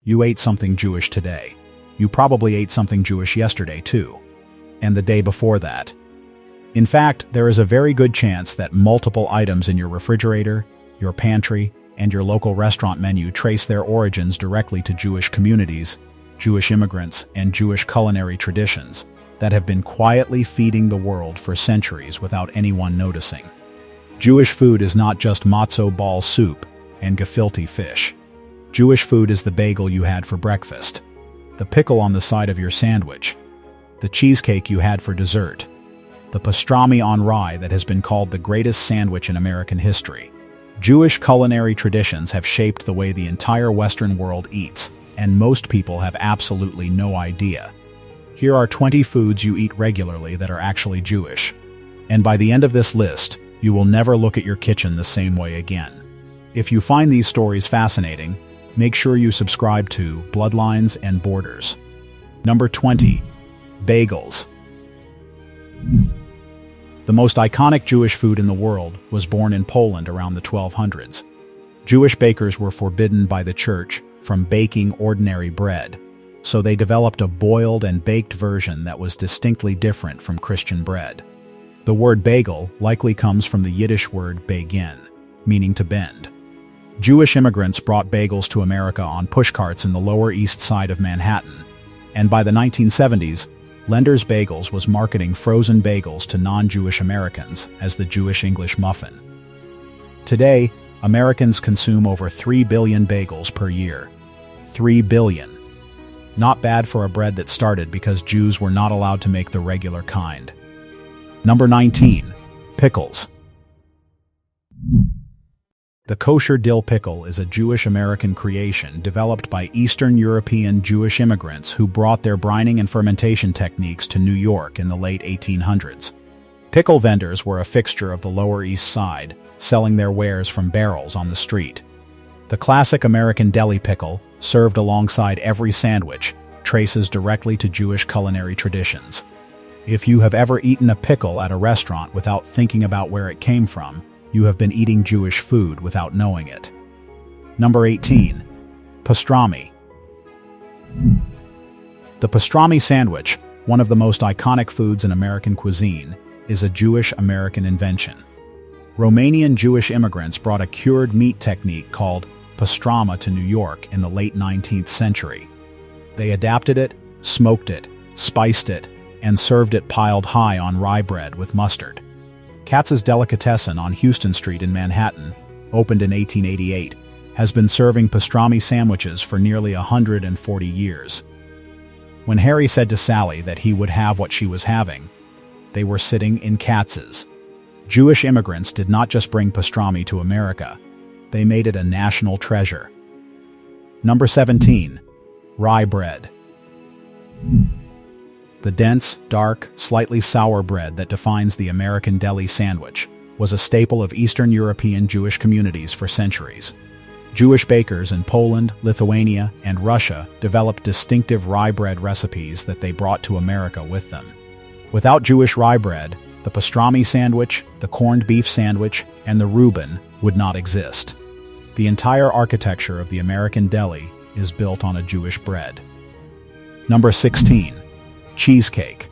You ate something Jewish today. You probably ate something Jewish yesterday too. And the day before that. In fact, there is a very good chance that multiple items in your refrigerator, your pantry, and your local restaurant menu trace their origins directly to Jewish communities, Jewish immigrants, and Jewish culinary traditions that have been quietly feeding the world for centuries without anyone noticing. Jewish food is not just matzo ball soup and gefilte fish. Jewish food is the bagel you had for breakfast, the pickle on the side of your sandwich, the cheesecake you had for dessert, the pastrami on rye that has been called the greatest sandwich in American history. Jewish culinary traditions have shaped the way the entire Western world eats, and most people have absolutely no idea. Here are 20 foods you eat regularly that are actually Jewish. And by the end of this list, you will never look at your kitchen the same way again. If you find these stories fascinating, make sure you subscribe to Bloodlines and Borders. Number 20. Bagels. The most iconic Jewish food in the world was born in Poland around the 1200s. Jewish bakers were forbidden by the church from baking ordinary bread, so they developed a boiled and baked version that was distinctly different from Christian bread. The word bagel likely comes from the Yiddish word begin, meaning to bend. Jewish immigrants brought bagels to America on pushcarts in the Lower East Side of Manhattan, and by the 1970s, Lender's Bagels was marketing frozen bagels to non-Jewish Americans as the Jewish English muffin. Today, Americans consume over 3 billion bagels per year. 3 billion. Not bad for a bread that started because Jews were not allowed to make the regular kind. Number 19. Pickles. The kosher dill pickle is a Jewish-American creation developed by Eastern European Jewish immigrants who brought their brining and fermentation techniques to New York in the late 1800s. Pickle vendors were a fixture of the Lower East Side, selling their wares from barrels on the street. The classic American deli pickle, served alongside every sandwich, traces directly to Jewish culinary traditions. If you have ever eaten a pickle at a restaurant without thinking about where it came from, you have been eating Jewish food without knowing it. Number 18. Pastrami. The pastrami sandwich, one of the most iconic foods in American cuisine, is a Jewish-American invention. Romanian Jewish immigrants brought a cured meat technique called pastrama to New York in the late 19th century. They adapted it, smoked it, spiced it, and served it piled high on rye bread with mustard. Katz's Delicatessen on Houston Street in Manhattan, opened in 1888, has been serving pastrami sandwiches for nearly 140 years. When Harry said to Sally that he would have what she was having, they were sitting in Katz's. Jewish immigrants did not just bring pastrami to America, they made it a national treasure. Number 17. Rye bread. The dense, dark, slightly sour bread that defines the American deli sandwich was a staple of Eastern European Jewish communities for centuries. Jewish bakers in Poland, Lithuania, and Russia developed distinctive rye bread recipes that they brought to America with them. Without Jewish rye bread, the pastrami sandwich, the corned beef sandwich, and the Reuben would not exist. The entire architecture of the American deli is built on a Jewish bread. Number 16. Cheesecake.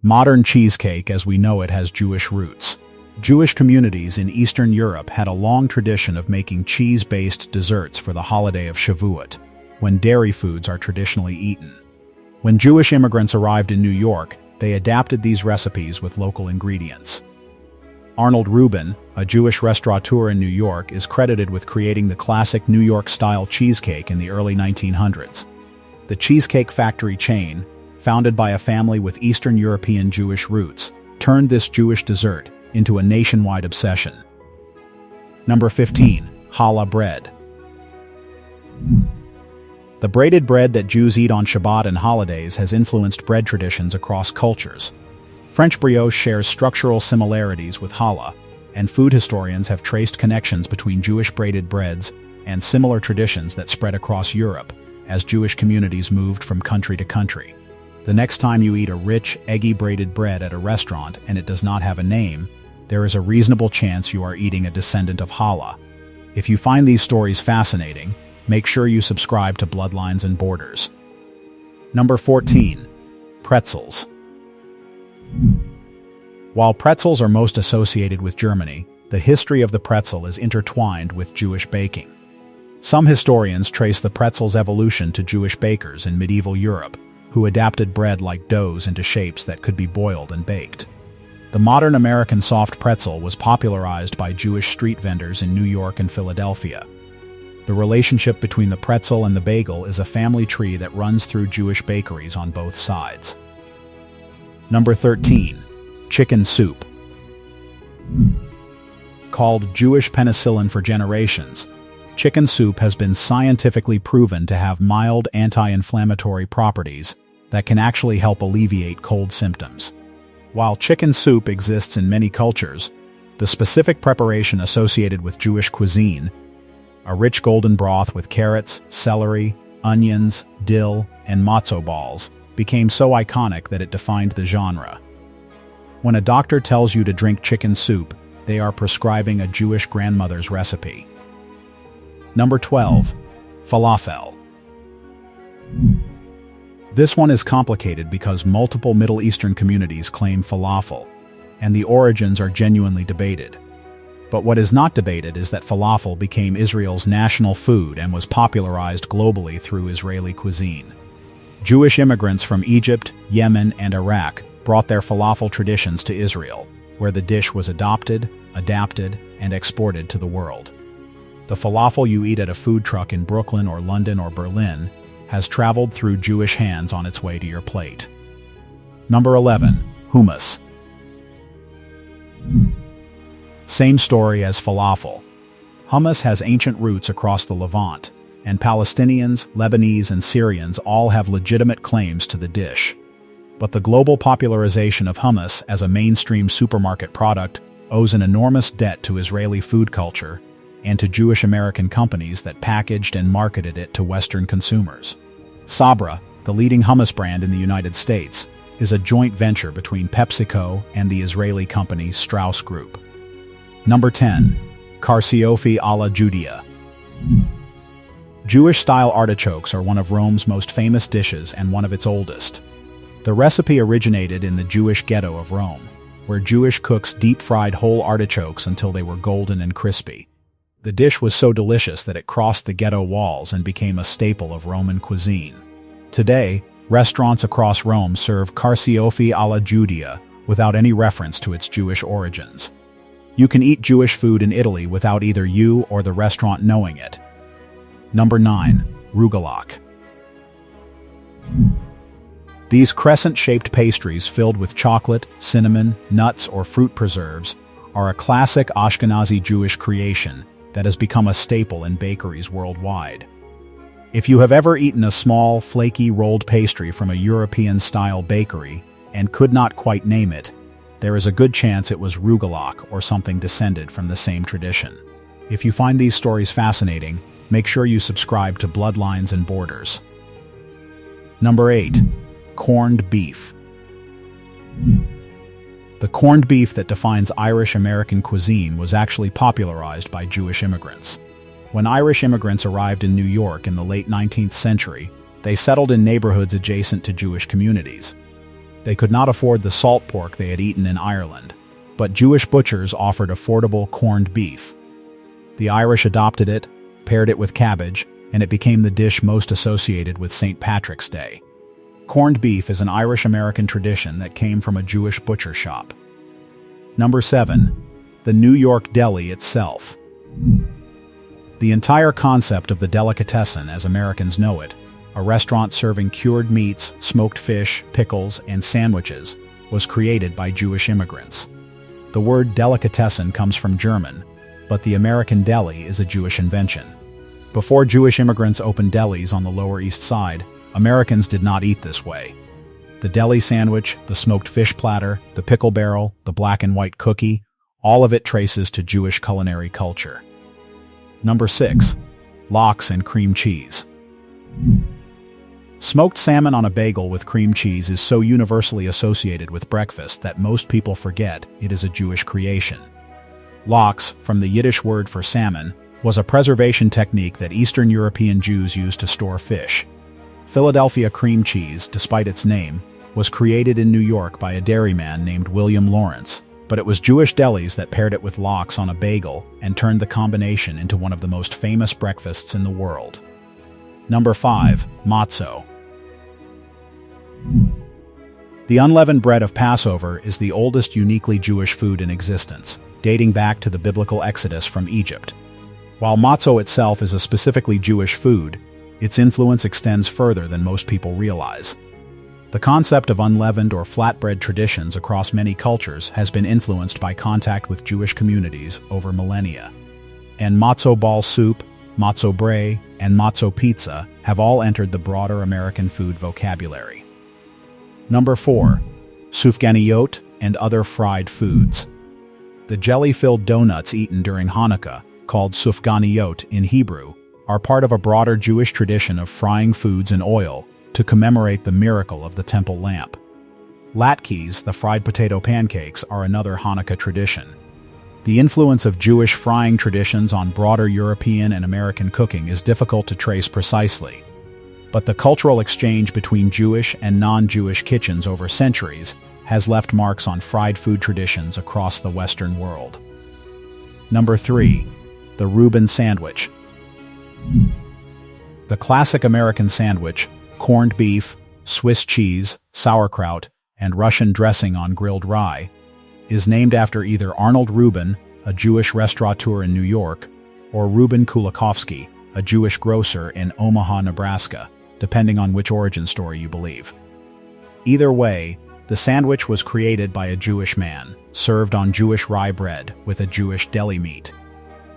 Modern cheesecake as we know it has Jewish roots. Jewish communities in Eastern Europe had a long tradition of making cheese-based desserts for the holiday of Shavuot, when dairy foods are traditionally eaten. When Jewish immigrants arrived in New York, they adapted these recipes with local ingredients. Arnold Rubin, a Jewish restaurateur in New York, is credited with creating the classic New York-style cheesecake in the early 1900s. The Cheesecake Factory chain, founded by a family with Eastern European Jewish roots, turned this Jewish dessert into a nationwide obsession. Number 15. Challah bread. The braided bread that Jews eat on Shabbat and holidays has influenced bread traditions across cultures. French brioche shares structural similarities with challah, and food historians have traced connections between Jewish braided breads and similar traditions that spread across Europe as Jewish communities moved from country to country. The next time you eat a rich, eggy braided bread at a restaurant and it does not have a name, there is a reasonable chance you are eating a descendant of challah. If you find these stories fascinating, make sure you subscribe to Bloodlines and Borders. Number 14. Pretzels. While pretzels are most associated with Germany, the history of the pretzel is intertwined with Jewish baking. Some historians trace the pretzel's evolution to Jewish bakers in medieval Europe, who adapted bread like doughs into shapes that could be boiled and baked. The modern American soft pretzel was popularized by Jewish street vendors in New York and Philadelphia. The relationship between the pretzel and the bagel is a family tree that runs through Jewish bakeries on both sides. Number 13. Chicken soup. Called Jewish penicillin for generations, chicken soup has been scientifically proven to have mild anti-inflammatory properties that can actually help alleviate cold symptoms. While chicken soup exists in many cultures, the specific preparation associated with Jewish cuisine, a rich golden broth with carrots, celery, onions, dill, and matzo balls, became so iconic that it defined the genre. When a doctor tells you to drink chicken soup, they are prescribing a Jewish grandmother's recipe. Number 12. Falafel. This one is complicated because multiple Middle Eastern communities claim falafel, and the origins are genuinely debated. But what is not debated is that falafel became Israel's national food and was popularized globally through Israeli cuisine. Jewish immigrants from Egypt, Yemen, and Iraq brought their falafel traditions to Israel, where the dish was adopted, adapted, and exported to the world. The falafel you eat at a food truck in Brooklyn or London or Berlin has traveled through Jewish hands on its way to your plate. Number 11. Hummus. Same story as falafel. Hummus has ancient roots across the Levant, and Palestinians, Lebanese, and Syrians all have legitimate claims to the dish. But the global popularization of hummus as a mainstream supermarket product owes an enormous debt to Israeli food culture and to Jewish American companies that packaged and marketed it to Western consumers. Sabra, the leading hummus brand in the United States, is a joint venture between PepsiCo and the Israeli company Strauss Group. Number 10. Carciofi alla Judea. Jewish-style artichokes are one of Rome's most famous dishes and one of its oldest. The recipe originated in the Jewish ghetto of Rome, where Jewish cooks deep-fried whole artichokes until they were golden and crispy. The dish was so delicious that it crossed the ghetto walls and became a staple of Roman cuisine. Today, restaurants across Rome serve carciofi alla Judea without any reference to its Jewish origins. You can eat Jewish food in Italy without either you or the restaurant knowing it. Number 9. Rugelach. These crescent-shaped pastries filled with chocolate, cinnamon, nuts, or fruit preserves are a classic Ashkenazi Jewish creation that has become a staple in bakeries worldwide. If you have ever eaten a small, flaky rolled pastry from a European-style bakery and could not quite name it, there is a good chance it was rugelach or something descended from the same tradition. If you find these stories fascinating, make sure you subscribe to Bloodlines and Borders. Number 8. Corned beef. The corned beef that defines Irish-American cuisine was actually popularized by Jewish immigrants. When Irish immigrants arrived in New York in the late 19th century, they settled in neighborhoods adjacent to Jewish communities. They could not afford the salt pork they had eaten in Ireland, but Jewish butchers offered affordable corned beef. The Irish adopted it, paired it with cabbage, and it became the dish most associated with St. Patrick's Day. Corned beef is an Irish-American tradition that came from a Jewish butcher shop. Number 7. The New York deli itself. The entire concept of the delicatessen, as Americans know it, a restaurant serving cured meats, smoked fish, pickles, and sandwiches, was created by Jewish immigrants. The word delicatessen comes from German, but the American deli is a Jewish invention. Before Jewish immigrants opened delis on the Lower East Side, Americans did not eat this way. The deli sandwich, the smoked fish platter, the pickle barrel, the black and white cookie, all of it traces to Jewish culinary culture. Number 6. Lox and cream cheese. Smoked salmon on a bagel with cream cheese is so universally associated with breakfast that most people forget it is a Jewish creation. Lox, from the Yiddish word for salmon, was a preservation technique that Eastern European Jews used to store fish. Philadelphia cream cheese, despite its name, was created in New York by a dairyman named William Lawrence, but it was Jewish delis that paired it with lox on a bagel and turned the combination into one of the most famous breakfasts in the world. Number 5. Matzo. The unleavened bread of Passover is the oldest uniquely Jewish food in existence, dating back to the biblical exodus from Egypt. While matzo itself is a specifically Jewish food, its influence extends further than most people realize. The concept of unleavened or flatbread traditions across many cultures has been influenced by contact with Jewish communities over millennia. And matzo ball soup, matzo brie, and matzo pizza have all entered the broader American food vocabulary. Number 4. Sufganiyot and other fried foods. The jelly-filled donuts eaten during Hanukkah, called sufganiyot in Hebrew, are part of a broader Jewish tradition of frying foods in oil to commemorate the miracle of the temple lamp. Latkes, the fried potato pancakes, are another Hanukkah tradition. The influence of Jewish frying traditions on broader European and American cooking is difficult to trace precisely, but the cultural exchange between Jewish and non-Jewish kitchens over centuries has left marks on fried food traditions across the Western world. Number 3. The Reuben sandwich. The classic American sandwich, corned beef, Swiss cheese, sauerkraut, and Russian dressing on grilled rye, is named after either Arnold Reuben, a Jewish restaurateur in New York, or Reuben Kulikovsky, a Jewish grocer in Omaha, Nebraska, depending on which origin story you believe. Either way, the sandwich was created by a Jewish man, served on Jewish rye bread with a Jewish deli meat.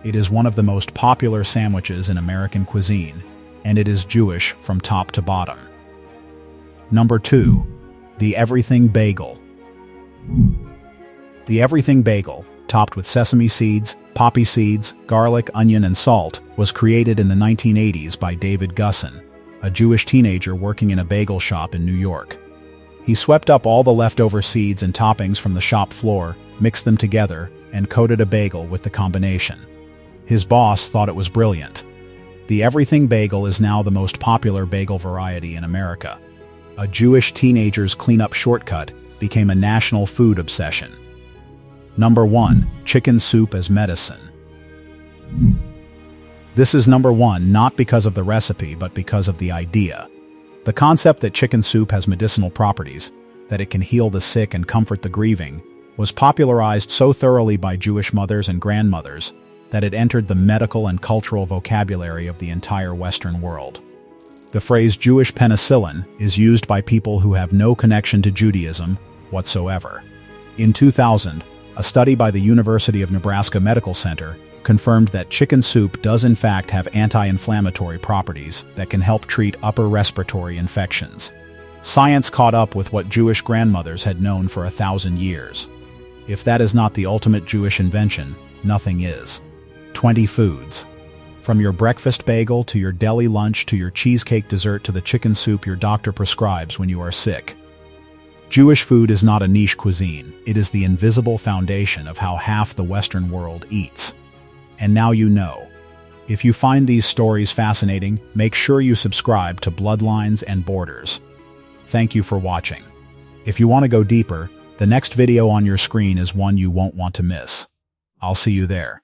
It is one of the most popular sandwiches in American cuisine, and it is Jewish from top to bottom. Number 2. The Everything Bagel. The Everything Bagel, topped with sesame seeds, poppy seeds, garlic, onion, and salt, was created in the 1980s by David Gusson, a Jewish teenager working in a bagel shop in New York. He swept up all the leftover seeds and toppings from the shop floor, mixed them together, and coated a bagel with the combination. His boss thought it was brilliant. The Everything Bagel is now the most popular bagel variety in America. A Jewish teenager's cleanup shortcut became a national food obsession. Number 1. Chicken soup as medicine. This is number 1 not because of the recipe but because of the idea. The concept that chicken soup has medicinal properties, that it can heal the sick and comfort the grieving, was popularized so thoroughly by Jewish mothers and grandmothers that it entered the medical and cultural vocabulary of the entire Western world. The phrase Jewish penicillin is used by people who have no connection to Judaism whatsoever. In 2000, a study by the University of Nebraska Medical Center confirmed that chicken soup does in fact have anti-inflammatory properties that can help treat upper respiratory infections. Science caught up with what Jewish grandmothers had known for 1,000 years. If that is not the ultimate Jewish invention, nothing is. 20 foods. From your breakfast bagel to your deli lunch to your cheesecake dessert to the chicken soup your doctor prescribes when you are sick. Jewish food is not a niche cuisine. It is the invisible foundation of how half the Western world eats. And now you know. If you find these stories fascinating, make sure you subscribe to Bloodlines and Borders. Thank you for watching. If you want to go deeper, the next video on your screen is one you won't want to miss. I'll see you there.